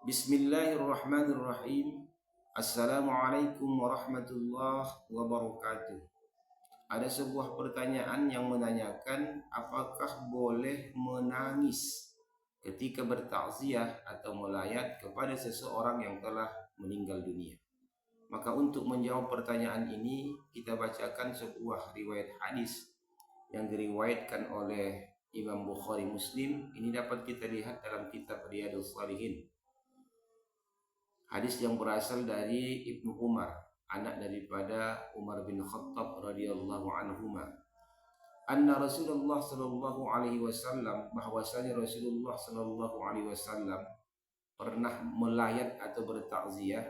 Bismillahirrahmanirrahim. Assalamualaikum warahmatullahi wabarakatuh. Ada sebuah pertanyaan yang menanyakan apakah boleh menangis ketika bertakziah atau melayat kepada seseorang yang telah meninggal dunia. Maka untuk menjawab pertanyaan ini, kita bacakan sebuah riwayat hadis yang diriwayatkan oleh Imam Bukhari Muslim. Ini dapat kita lihat dalam kitab Riyadhus Shalihin. Hadis yang berasal dari Ibnu Umar, anak daripada Umar bin Khattab radhiyallahu anhuma. Anna Rasulullah sallallahu alaihi wasallam, bahwasanya Rasulullah sallallahu alaihi wasallam pernah melayat atau bertakziah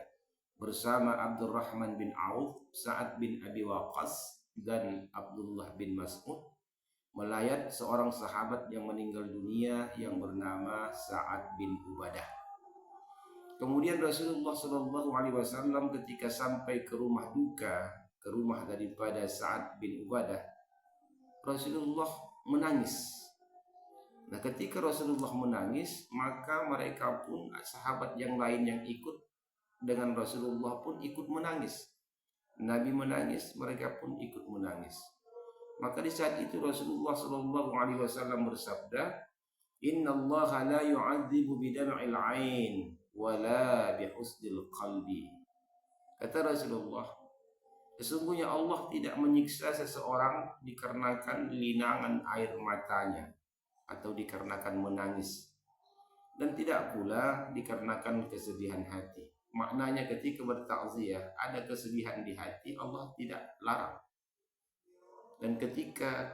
bersama Abdurrahman bin Auf, Sa'ad bin Abi Waqqas dan Abdullah bin Mas'ud, melayat seorang sahabat yang meninggal dunia yang bernama Sa'ad bin Ubadah. Kemudian Rasulullah Shallallahu Alaihi Wasallam ketika sampai ke rumah duka, ke rumah daripada Sa'ad bin Ubadah, Rasulullah menangis. Nah, ketika Rasulullah menangis, maka mereka pun, sahabat yang lain yang ikut dengan Rasulullah pun ikut menangis. Nabi menangis, mereka pun ikut menangis. Maka di saat itu Rasulullah Shallallahu Alaihi Wasallam bersabda, Inna Allah la yu'adzibu bidam'il 'ain wala bihusnil qalbi. Kata Rasulullah, sesungguhnya Allah tidak menyiksa seseorang dikarenakan linangan air matanya atau dikarenakan menangis, dan tidak pula dikarenakan kesedihan hati. Maknanya ketika bertakziah ada kesedihan di hati, Allah tidak larang. Dan ketika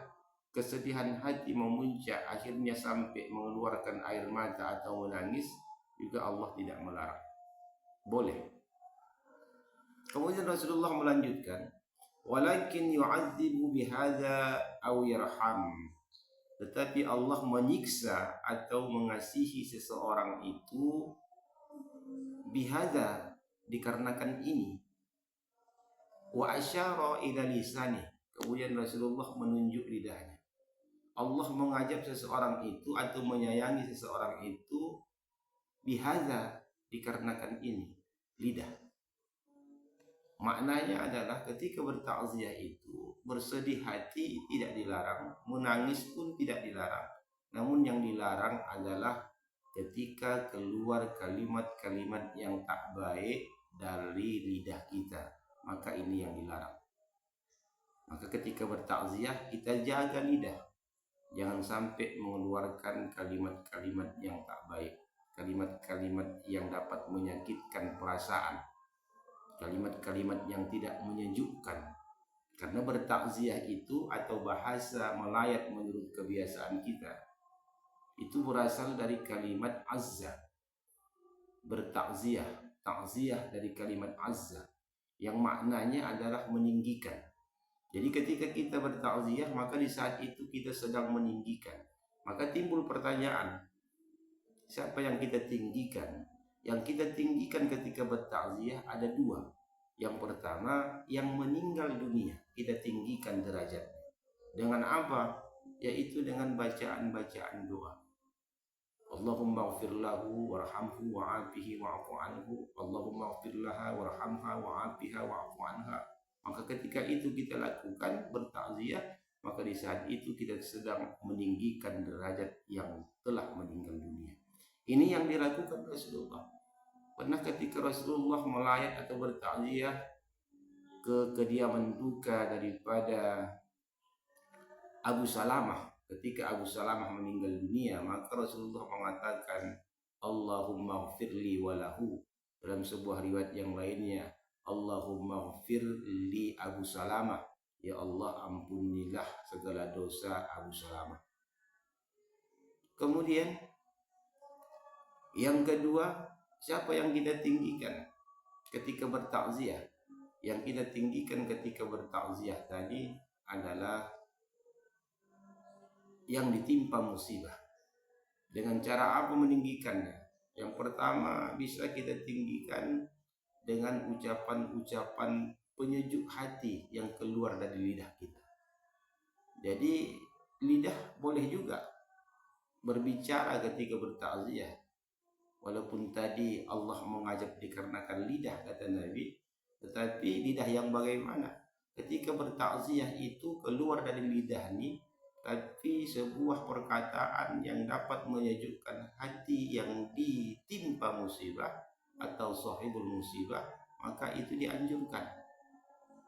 kesedihan hati memuncak akhirnya sampai mengeluarkan air mata atau menangis, juga Allah tidak melarang. Boleh. Kemudian Rasulullah melanjutkan, walakin yu'adzibu bihadza aw yarham. Tetapi Allah menyiksa atau mengasihi seseorang itu bihadza, dikarenakan ini. Wa asyara ila lisani. Kemudian Rasulullah menunjuk lidahnya. Allah mengajab seseorang itu atau menyayangi seseorang itu bihadza, dikarenakan ini, lidah. Maknanya adalah ketika bertakziah itu bersedih hati tidak dilarang, menangis pun tidak dilarang. Namun yang dilarang adalah ketika keluar kalimat-kalimat yang tak baik dari lidah kita, maka ini yang dilarang. Maka ketika bertakziah kita jaga lidah, jangan sampai mengeluarkan kalimat-kalimat yang tak baik, kalimat-kalimat yang dapat menyakitkan perasaan, kalimat-kalimat yang tidak menyejukkan. Karena bertakziah itu atau bahasa melayat menurut kebiasaan kita itu berasal dari kalimat azza. Bertakziah, takziah dari kalimat azza yang maknanya adalah meninggikan. Jadi ketika kita bertakziah, maka di saat itu kita sedang meninggikan. Maka timbul pertanyaan, siapa yang kita tinggikan? Yang kita tinggikan ketika bertakziah ada dua. Yang pertama, yang meninggal dunia, kita tinggikan derajatnya. Dengan apa? Yaitu dengan bacaan-bacaan doa. Allahumma ighfir lahu warhamhu wa'afihi wa'fu anhu. Allahumma ighfir laha warhamha wa'afiha wa'fu anha. Maka ketika itu kita lakukan bertakziah, maka di saat itu kita sedang meninggikan derajat yang telah meninggal dunia. Ini yang dilakukan Rasulullah. Pernah ketika Rasulullah melayat atau bertakziah ke kediaman duka daripada Abu Salamah, ketika Abu Salamah meninggal dunia, maka Rasulullah mengatakan Allahumma ighfirli walahu. Dalam sebuah riwayat yang lainnya, Allahumma ighfir li Abu Salamah. Ya Allah, ampunilah segala dosa Abu Salamah. Kemudian yang kedua, siapa yang kita tinggikan ketika bertakziah? Yang kita tinggikan ketika bertakziah tadi adalah yang ditimpa musibah. Dengan cara apa meninggikannya? Yang pertama, bisa kita tinggikan dengan ucapan-ucapan penyejuk hati yang keluar dari lidah kita. Jadi lidah boleh juga berbicara ketika bertakziah. Walaupun tadi Allah mengajak dikarenakan lidah kata Nabi, tetapi lidah yang bagaimana? Ketika bertakziah itu keluar dari lidah ini, tapi sebuah perkataan yang dapat menyejukkan hati yang ditimpa musibah atau sahibul musibah, maka itu dianjurkan.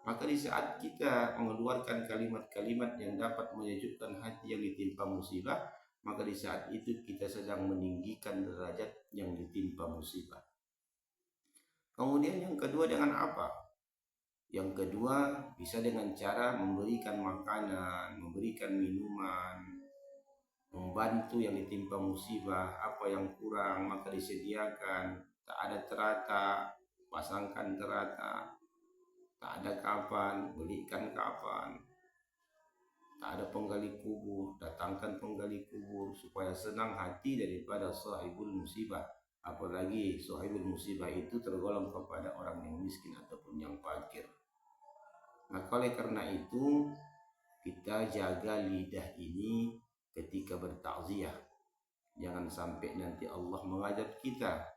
Maka di saat kita mengeluarkan kalimat-kalimat yang dapat menyejukkan hati yang ditimpa musibah, maka di saat itu kita sedang meninggikan derajat yang ditimpa musibah. Kemudian yang kedua dengan apa? Yang kedua bisa dengan cara memberikan makanan, memberikan minuman, membantu yang ditimpa musibah, apa yang kurang maka disediakan, tak ada terata, pasangkan terata, tak ada kapan, belikan kapan, tak ada penggali kubur, datangkan penggali kubur supaya senang hati daripada sahibul musibah. Apalagi sahibul musibah itu tergolong kepada orang yang miskin ataupun yang fakir. Maka oleh karena itu kita jaga lidah ini ketika bertakziah. Jangan sampai nanti Allah mengadab kita,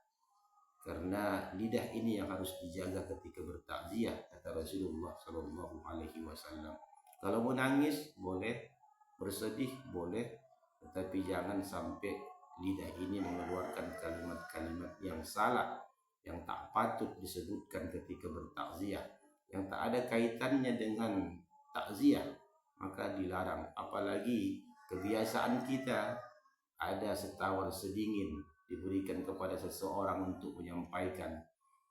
karena lidah ini yang harus dijaga ketika bertakziah kata Rasulullah Shallallahu Alaihi Wasallam. Kalau menangis boleh, bersedih boleh, tetapi jangan sampai lidah ini mengeluarkan kalimat-kalimat yang salah, yang tak patut disebutkan ketika bertakziah, yang tak ada kaitannya dengan takziah, maka dilarang. Apalagi kebiasaan kita ada setawar sedingin diberikan kepada seseorang untuk menyampaikan,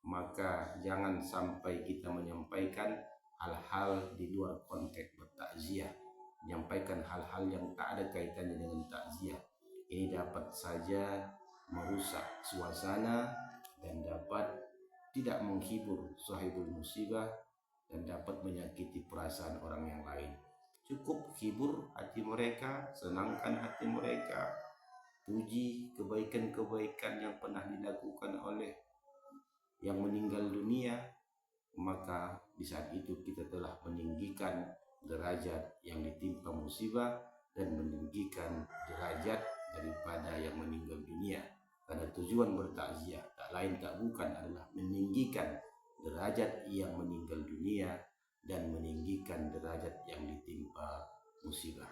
maka jangan sampai kita menyampaikan hal-hal di luar konteks bertakziah, menyampaikan hal-hal yang tak ada kaitannya dengan takziah. Ini dapat saja merusak suasana dan dapat tidak menghibur sahibul musibah dan dapat menyakiti perasaan orang yang lain. Cukup hibur hati mereka, senangkan hati mereka, puji kebaikan-kebaikan yang pernah dilakukan oleh yang meninggal dunia, maka di saat itu kita telah meninggikan derajat yang ditimpa musibah dan meninggikan derajat daripada yang meninggal dunia. Karena tujuan bertakziah tak lain tak bukan adalah meninggikan derajat yang meninggal dunia dan meninggikan derajat yang ditimpa musibah.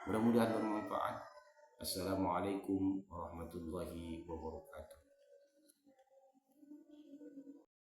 Mudah-mudahan bermanfaat. Assalamualaikum warahmatullahi wabarakatuh.